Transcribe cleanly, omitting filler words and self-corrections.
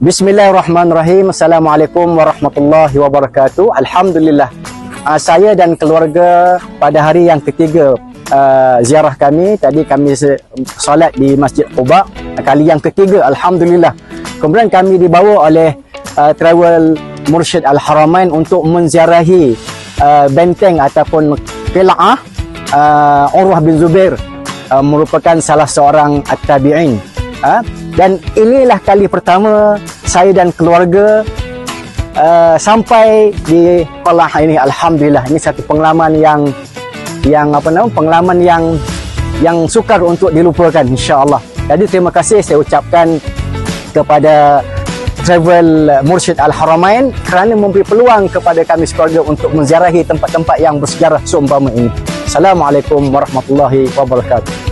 Bismillahirrahmanirrahim. Assalamualaikum warahmatullahi wabarakatuh. Alhamdulillah, saya dan keluarga pada hari yang ketiga ziarah kami. Tadi kami solat di Masjid Quba, kali yang ketiga, Alhamdulillah. Kemudian kami dibawa oleh travel Mursyid Al-Haramain untuk menziarahi benteng ataupun qila'ah Urwah bin Zubair, merupakan salah seorang at-tabi'in. Dan inilah kali pertama saya dan keluarga sampai di Qalah ini. Alhamdulillah, ini satu pengalaman pengalaman yang sukar untuk dilupakan, insya-Allah. Jadi terima kasih saya ucapkan kepada Travel Mursyid Al-Haramain kerana memberi peluang kepada kami sekeluarga untuk menziarahi tempat-tempat yang bersejarah seumpama ini. Assalamualaikum warahmatullahi wabarakatuh.